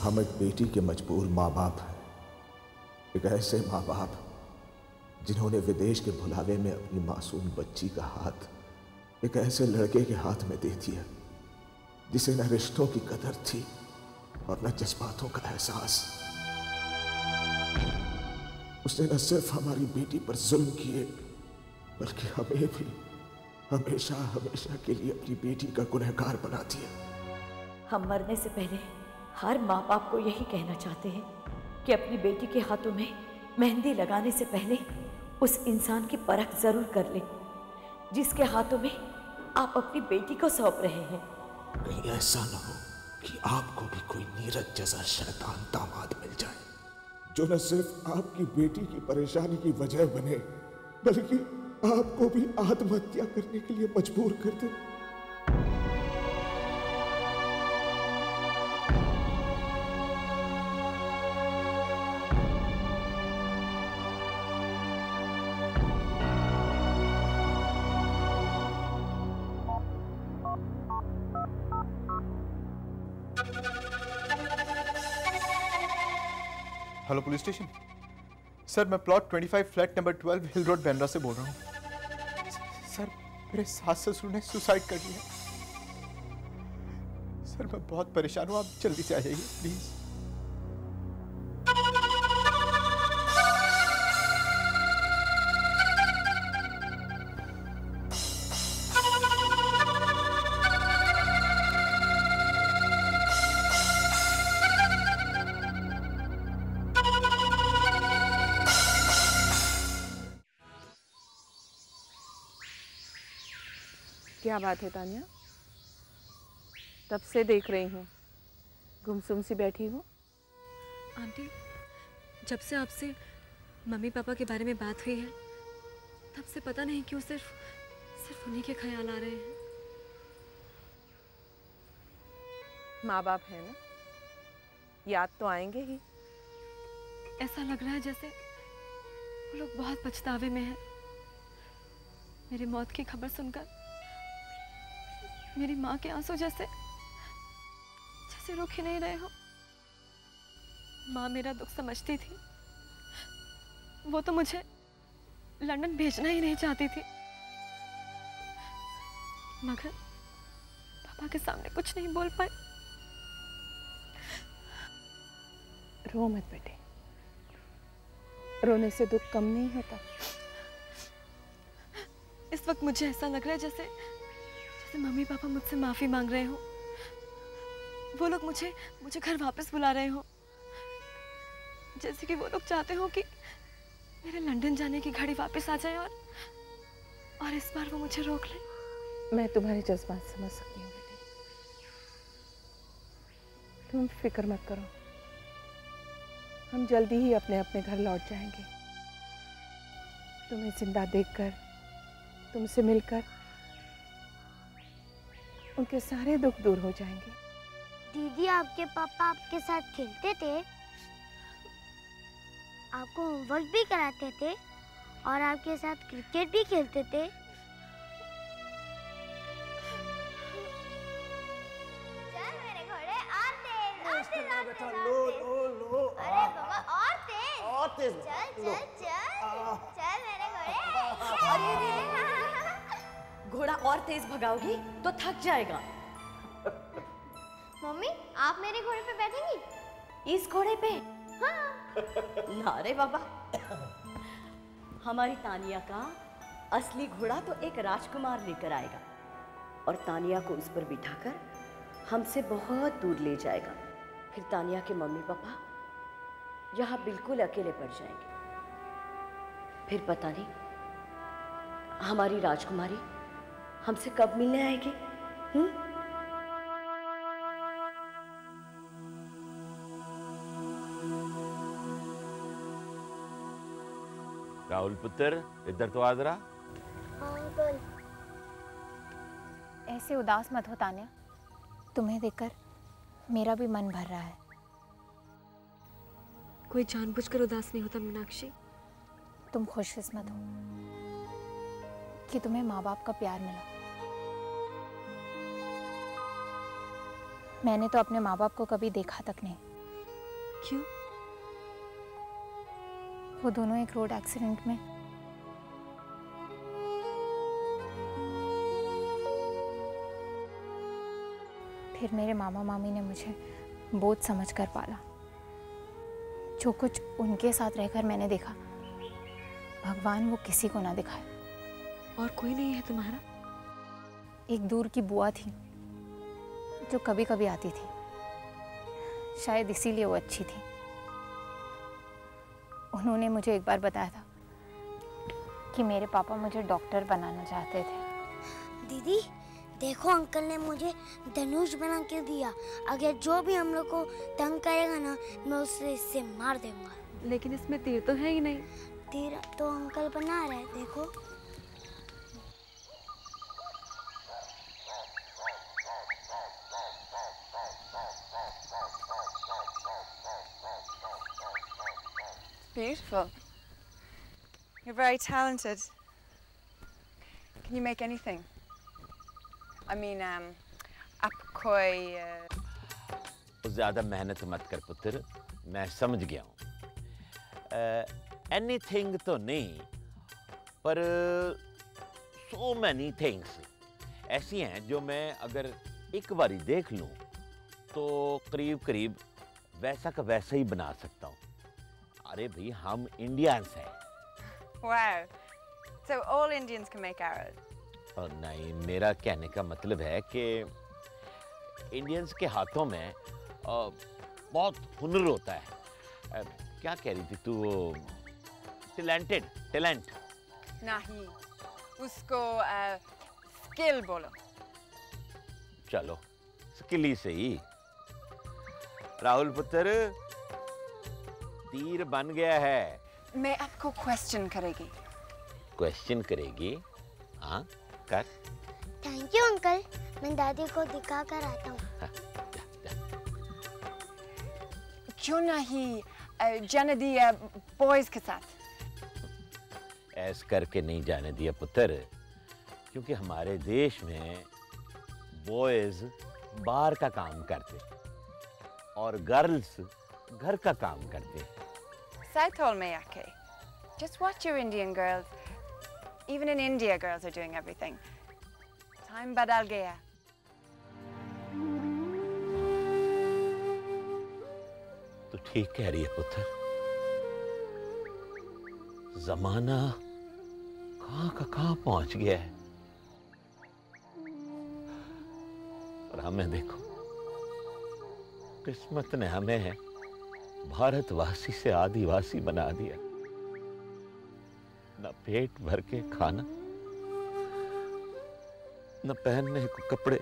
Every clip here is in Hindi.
हम एक बेटी के मजबूर माँ बाप हैं। एक ऐसे माँ बाप जिन्होंने विदेश के भुलावे में अपनी मासूम बच्ची का हाथ एक ऐसे लड़के के हाथ में दे दिया जिसे न रिश्तों की कदर थी और न जज्बातों का एहसास। उसने न सिर्फ हमारी बेटी पर जुल्म किए बल्कि हमें भी हमेशा हमेशा के लिए अपनी बेटी का गुनहगार बना दिया। हम मरने से पहले हर माँ बाप को यही कहना चाहते हैं कि अपनी बेटी के हाथों में मेहंदी लगाने से पहले उस इंसान की परख जरूर कर लें जिसके हाथों में आप अपनी बेटी को सौंप रहे हैं। कहीं ऐसा न हो कि आपको भी कोई नीरज जैसा शैतान दामाद मिल जाए जो न सिर्फ आपकी बेटी की परेशानी की वजह बने बल्कि आपको भी आत्महत्या करने के लिए मजबूर कर दे। Hello police station. सर मैं plot 25 flat number 12 hill road Bandra से बोल रहा हूँ। सर मेरे सास ससुर ने सुसाइड कर लिया। सर मैं बहुत परेशान हूँ, आप जल्दी से आ जाइए प्लीज। क्या बात है तानिया? तब से देख रही हूँ, गुमसुम सी बैठी हो। आंटी, जब से आपसे मम्मी पापा के बारे में बात हुई है तब से पता नहीं क्यों सिर्फ उन्हीं के ख्याल आ रहे हैं। माँ बाप है ना, याद तो आएंगे ही। ऐसा लग रहा है जैसे वो लोग बहुत पछतावे में हैं। मेरी मौत की खबर सुनकर मेरी माँ के आंसू जैसे रुक ही नहीं रहे हो। माँ मेरा दुख समझती थी, वो तो मुझे लंदन भेजना ही नहीं चाहती थी, मगर पापा के सामने कुछ नहीं बोल पाई। रो मत बेटे, रोने से दुख कम नहीं होता। इस वक्त मुझे ऐसा लग रहा है जैसे मम्मी पापा मुझसे माफी मांग रहे हो। वो लोग मुझे घर वापस बुला रहे हो, जैसे कि वो लोग चाहते हो कि मेरे लंदन जाने की घड़ी वापस आ जाए और इस बार वो मुझे रोक ले। मैं तुम्हारे जज्बात समझ सकती हूँ बेटे, तुम फिक्र मत करो, हम जल्दी ही अपने अपने घर लौट जाएंगे। तुम्हें जिंदा देखकर, तुमसे मिलकर उनके सारे दुख दूर हो जाएंगे। दीदी, आपके पापा आपके साथ खेलते थे, आपको होमवर्क भी कराते थे और आपके साथ क्रिकेट भी खेलते थे। चल मेरे घोड़े, और तेज, और तेज, और तेज, लो। अरे बाबा, और तेज। चल मेरे घोड़े। घोड़ा और तेज भगाओगी तो थक जाएगा। मम्मी, आप मेरे घोड़े पे बैठेंगी? इस घोड़े पे? हाँ। ना रे बाबा, हमारी तानिया का असली घोड़ा तो एक राजकुमार लेकर आएगा और तानिया को उस पर बिठाकर हमसे बहुत दूर ले जाएगा। फिर तानिया के मम्मी पापा यहाँ बिल्कुल अकेले पड़ जाएंगे। फिर पता नहीं हमारी राजकुमारी हमसे कब मिलने आएगी। राहुल पुत्र, इधर तो आ जरा। अंकल। ऐसे उदास मत हो तान्या, तुम्हें देखकर मेरा भी मन भर रहा है। कोई जानबूझकर उदास नहीं होता मीनाक्षी। तुम खुशकिस्मत हो कि तुम्हें माँ बाप का प्यार मिला। मैंने तो अपने माँ बाप को कभी देखा तक नहीं, क्यों? वो दोनों एक रोड एक्सीडेंट में फिर मेरे मामा मामी ने मुझे बोझ समझकर पाला। जो कुछ उनके साथ रहकर मैंने देखा, भगवान वो किसी को ना दिखाए। और कोई नहीं है तुम्हारा? एक दूर की बुआ थी जो कभी कभी आती थी, शायद इसीलिए वो अच्छी थी। उन्होंने मुझे एक बार बताया था कि मेरे पापा मुझे डॉक्टर बनाना चाहते थे। दीदी देखो, अंकल ने मुझे धनुष बना के दिया। अगर जो भी हम लोग को तंग करेगा ना, मैं उसे इससे मार दूंगा। लेकिन इसमें तीर तो है ही नहीं। तीर तो अंकल बना रहे, देखो। Beautiful. You're very talented. Can you make anything? I mean, आप कोई ज़्यादा मेहनत मत कर पुत्र, मैं समझ गया हूँ। एनीथिंग तो नहीं, पर so many things ऐसी हैं जो मैं अगर एक बारी देख लूँ तो करीब करीब वैसा का वैसा ही बना सकता हूँ। अरे भाई, हम इंडियंस हैं। Wow. So all Indians can make arrows. और नहीं, मेरा कहने का मतलब है कि इंडियंस के हाथों में बहुत हुनर होता है। क्या कह रही थी तू? वो टैलेंट नहीं, उसको स्किल बोलो। चलो, स्किल ही सही। राहुल पुत्र, तीर बन गया है। मैं आपको क्वेश्चन करेगी। क्वेश्चन करेगी? हाँ, कर। थैंक यू अंकल, मैं दादी को दिखा कर आता हूँ। क्यों नहीं जाने दिया बॉयज के साथ? ऐस करके नहीं जाने दिया पुत्र, क्योंकि हमारे देश में बॉयज बाहर का काम करते और गर्ल्स घर का काम करते। South Hall में आके just watch your Indian girls. Even in India, girls are doing everything. Time बदल गया। तो ठीक कह रही है पुत्र, जमाना कहाँ का कहाँ पहुंच गया है। और हमें देखो, किस्मत ने हमें भारतवासी से आदिवासी बना दिया। न पेट भर के खाना, न पहनने को कपड़े,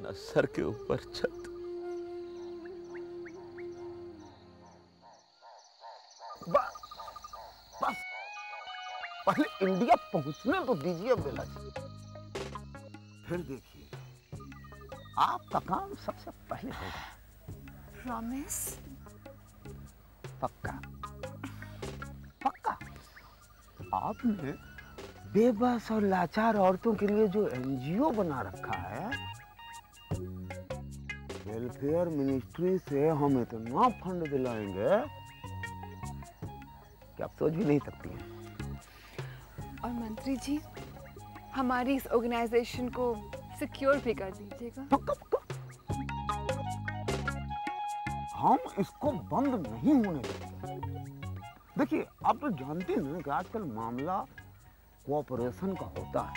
न सर के ऊपर छत। बस पहले इंडिया पहुंचने तो दीजिए बेला जी, फिर देखिए आपका काम सबसे पहले होगा। प्रॉमिस? पक्का पक्का। आपने बेबस और लाचार औरतों के लिए जो एनजीओ बना रखा है, वेलफेयर मिनिस्ट्री से हम इतना फंड दिलाएंगे कि आप सोच भी नहीं सकती हैं। और मंत्री जी, हमारी इस ऑर्गेनाइजेशन को सिक्योर भी कर दीजिएगा। पक्का पक्का। हम इसको बंद नहीं होने देंगे। देखिए, आप तो जानते हैं ना कि आजकल मामला कोऑपरेशन का होता है।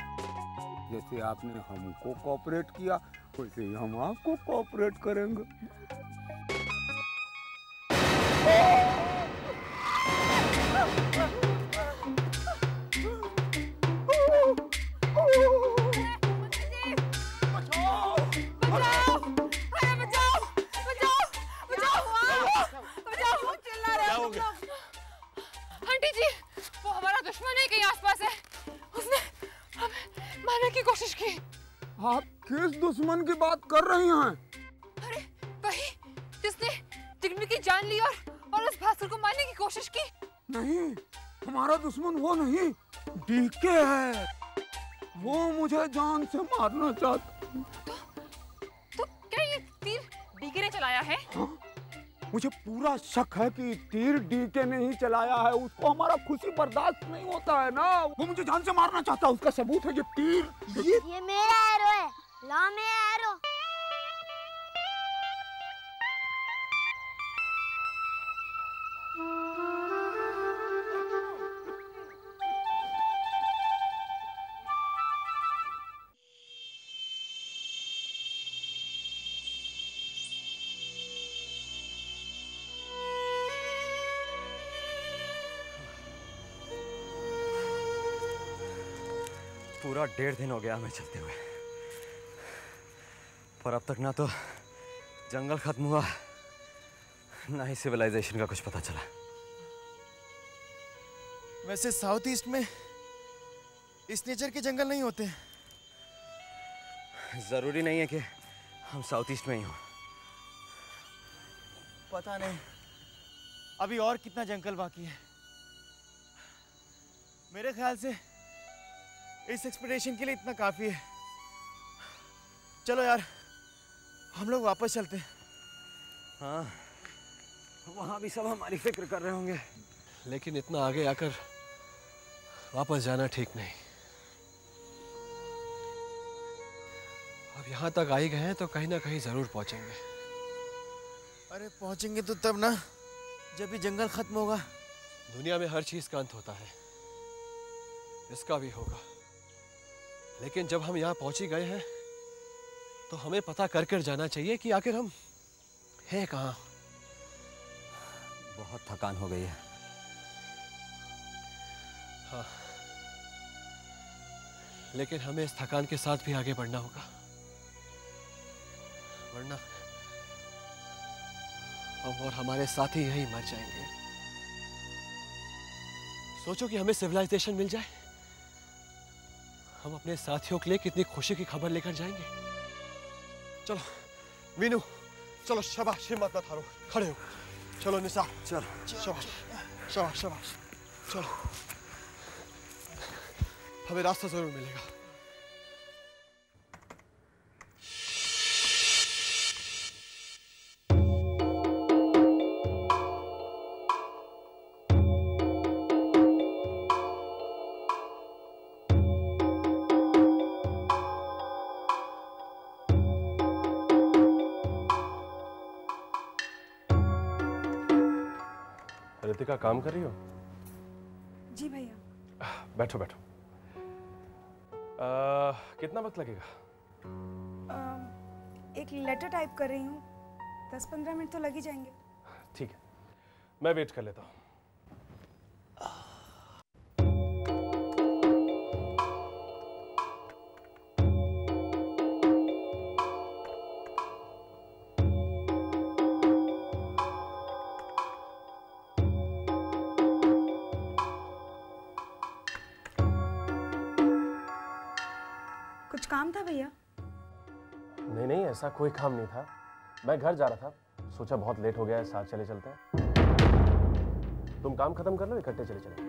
जैसे आपने हमको कोऑपरेट किया, वैसे ही हम आपको कोऑपरेट करेंगे। आंटी जी, वो हमारा दुश्मन है, कहीं आसपास है। उसने हमें मारने की कोशिश की। आप किस दुश्मन की बात कर रही हैं? अरे वही जिसने टिकमी की जान ली और उस भास्कर को मारने की कोशिश की। नहीं, हमारा दुश्मन वो नहीं, डीके है। वो मुझे जान से मारना चाहता। तो क्या ये तीर डीके ने चलाया है? हाँ? मुझे पूरा शक है कि तीर डीके ने ही चलाया है। उसको हमारा खुशी बर्दाश्त नहीं होता है ना, वो मुझे जान से मारना चाहता है। उसका सबूत है ये तीर। ये मेरा एरो है, ला मेरा एरो। पूरा 1.5 दिन हो गया हमें चलते हुए, पर अब तक ना तो जंगल खत्म हुआ, ना ही सिविलाइजेशन का कुछ पता चला। वैसे साउथ ईस्ट में इस नेचर के जंगल नहीं होते। जरूरी नहीं है कि हम साउथ ईस्ट में ही हों। पता नहीं अभी और कितना जंगल बाकी है। मेरे ख्याल से इस एक्सपेडिशन के लिए इतना काफी है। चलो यार, हम लोग वापस चलते हैं। हाँ, वहां भी सब हमारी फिक्र कर रहे होंगे। लेकिन इतना आगे आकर वापस जाना ठीक नहीं। अब यहाँ तक आ ही गए हैं तो कहीं ना कहीं जरूर पहुंचेंगे। अरे पहुंचेंगे तो तब ना जब ये जंगल खत्म होगा। दुनिया में हर चीज का अंत होता है, इसका भी होगा। लेकिन जब हम यहाँ पहुंच ही गए हैं तो हमें पता कर कर जाना चाहिए कि आखिर हम हैं कहाँ। बहुत थकान हो गई है। हाँ, लेकिन हमें इस थकान के साथ भी आगे बढ़ना होगा, वरना हम और हमारे साथी यहीं मर जाएंगे। सोचो कि हमें सिविलाइजेशन मिल जाए, हम अपने साथियों के लिए कितनी खुशी की खबर लेकर जाएंगे। चलो मीनू, चलो, शाबाश, हिम्मत मत हारो, खड़े हो। चलो निशा, चल, शाबाश शाबाश शाबाश, चलो, हमें रास्ता जरूर मिलेगा। रितिका, काम कर रही हो? जी भैया। बैठो बैठो। कितना वक्त लगेगा? एक लेटर टाइप कर रही हूँ, 10-15 मिनट तो लग ही जाएंगे। ठीक है, मैं वेट कर लेता हूँ। कुछ काम था भैया? नहीं नहीं, ऐसा कोई काम नहीं था। मैं घर जा रहा था, सोचा बहुत लेट हो गया है, साथ चले चलते हैं। तुम काम खत्म कर लो, इकट्ठे चले चलेंगे।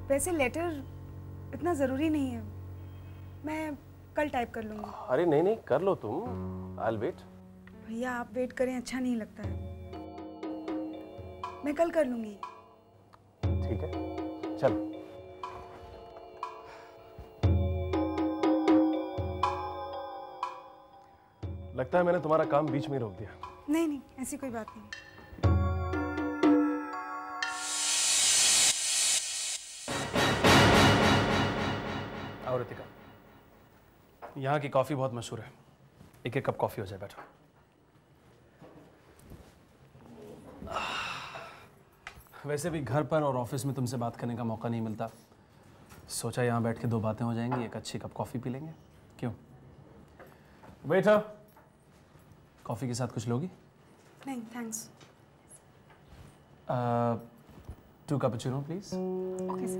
वैसे लेटर इतना ज़रूरी नहीं है, मैं कल टाइप कर लूँगी। अरे नहीं नहीं, कर लो तुम, आई विल वेट। भैया आप वेट करें, अच्छा नहीं लगता है। मैं कल कर लूँगी। ठीक है, चलो। लगता है मैंने तुम्हारा काम बीच में रोक दिया। नहीं नहीं, ऐसी कोई बात नहीं। आओ रितिका, यहाँ की कॉफी बहुत मशहूर है, एक एक कप कॉफी हो जाए, बैठो। वैसे भी घर पर और ऑफिस में तुमसे बात करने का मौका नहीं मिलता, सोचा यहाँ बैठ के 2 बातें हो जाएंगी, एक अच्छी कप कॉफी पी लेंगे। क्यों? वेटर, कॉफी के साथ कुछ लोगी? नहीं thanks. 2 cappuccino please. Okay sir.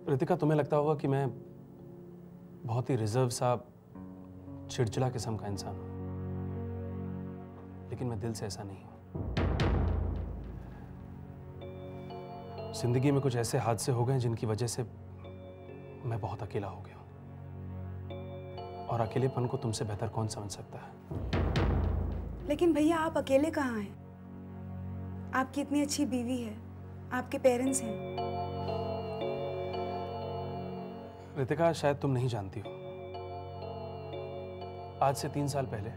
Ritika, तुम्हें लगता होगा कि मैं बहुत ही रिजर्व सा, चिड़चिड़ा किस्म का इंसान हूं, लेकिन मैं दिल से ऐसा नहीं हूं। जिंदगी में कुछ ऐसे हादसे हो गए जिनकी वजह से मैं बहुत अकेला हो गया हूं, और अकेलेपन को तुमसे बेहतर कौन समझ सकता है। लेकिन भैया आप अकेले कहाँ हैं? आपकी इतनी अच्छी बीवी है, आपके पेरेंट्स हैं। रितिका, शायद तुम नहीं जानती हो, आज से 3 साल पहले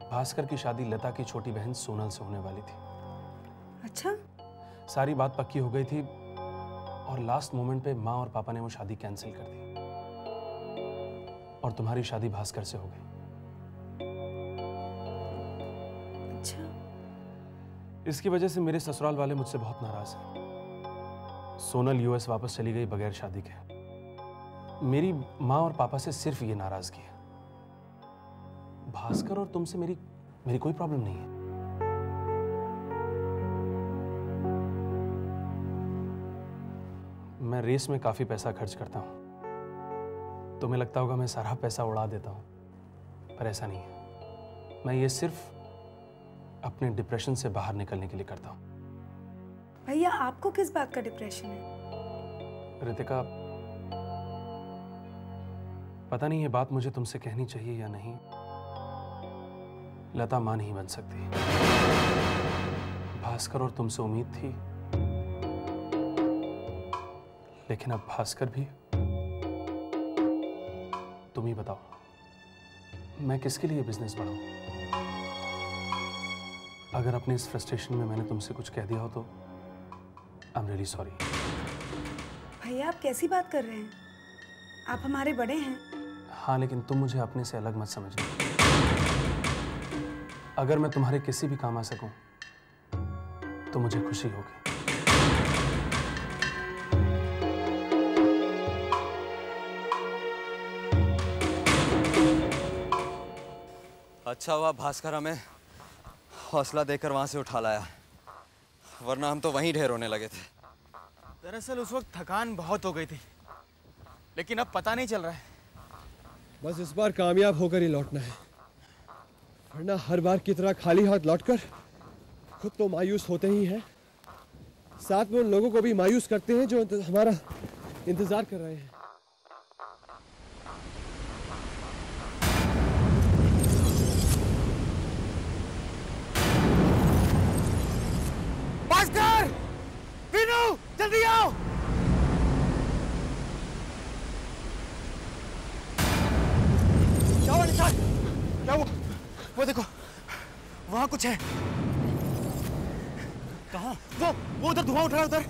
भास्कर की शादी लता की छोटी बहन सोनल से होने वाली थी। अच्छा? सारी बात पक्की हो गई थी और लास्ट मोमेंट पे माँ और पापा ने वो शादी कैंसिल कर दी और तुम्हारी शादी भास्कर से हो गई। अच्छा। इसकी वजह से मेरे ससुराल वाले मुझसे बहुत नाराज हैं। सोनल यूएस वापस चली गई बगैर शादी के। मेरी माँ और पापा से सिर्फ ये नाराजगी है। भास्कर और तुमसे मेरी कोई प्रॉब्लम नहीं है। मैं रेस में काफी पैसा खर्च करता हूं। तुम्हें लगता होगा मैं सारा पैसा उड़ा देता हूं, पर ऐसा नहीं है। मैं ये सिर्फ अपने डिप्रेशन से बाहर निकलने के लिए करता हूं। भैया आपको किस बात का डिप्रेशन है? रितिका, पता नहीं ये बात मुझे तुमसे कहनी चाहिए या नहीं। लता मां नहीं बन सकती। भास्कर और तुमसे उम्मीद थी, लेकिन अब भास्कर भी। तुम ही बताओ, मैं किसके लिए बिजनेस बढ़ाऊं? अगर अपने इस फ्रस्ट्रेशन में मैंने तुमसे कुछ कह दिया हो तो आई एम रियली सॉरी। भैया आप कैसी बात कर रहे हैं? आप हमारे बड़े हैं। हाँ, लेकिन तुम मुझे अपने से अलग मत समझना। अगर मैं तुम्हारे किसी भी काम आ सकूं तो मुझे खुशी होगी। अच्छा हुआ भास्कर हमें हौसला देकर वहां से उठा लाया, वरना हम तो वहीं ढेर होने लगे थे। दरअसल उस वक्त थकान बहुत हो गई थी, लेकिन अब पता नहीं चल रहा है। बस इस बार कामयाब होकर ही लौटना है, वरना हर बार की तरह खाली हाथ लौटकर खुद तो मायूस होते ही हैं, साथ में उन लोगों को भी मायूस करते हैं जो हमारा इंतजार कर रहे हैं। भास्कर! विनू! जल्दी आओ! क्या हुआ निशान? क्या हुआ? वो देखो, वहां कुछ है। कहाँ? वो उधर धुआं उठ रहा है उधर।